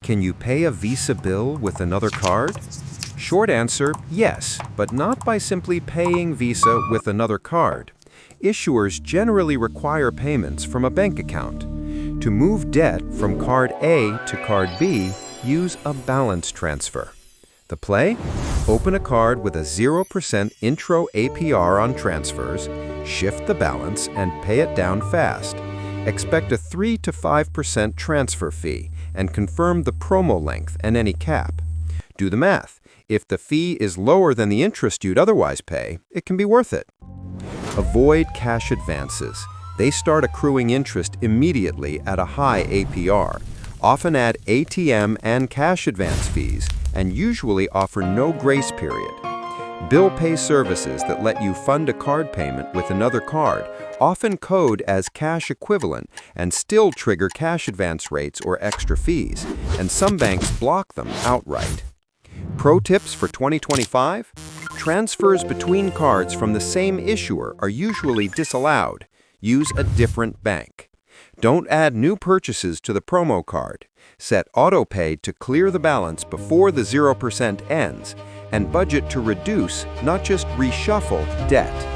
Can you pay a Visa bill with another card? Short answer, yes, but not by simply paying Visa with another card. Issuers generally require payments from a bank account. To move debt from card A to card B, use a balance transfer. The play? Open a card with a 0% intro APR on transfers, shift the balance, and pay it down fast. Expect a 3 to 5% transfer fee and confirm the promo length and any cap. Do the math. If the fee is lower than the interest you'd otherwise pay, it can be worth it. Avoid cash advances. They start accruing interest immediately at a high APR, often add ATM and cash advance fees, and usually offer no grace period. Bill pay services that let you fund a card payment with another card often code as cash equivalent and still trigger cash advance rates or extra fees, and some banks block them outright. Pro tips for 2025? Transfers between cards from the same issuer are usually disallowed. Use a different bank. Don't add new purchases to the promo card. Set autopay to clear the balance before the 0% ends, and budget to reduce, not just reshuffle, debt.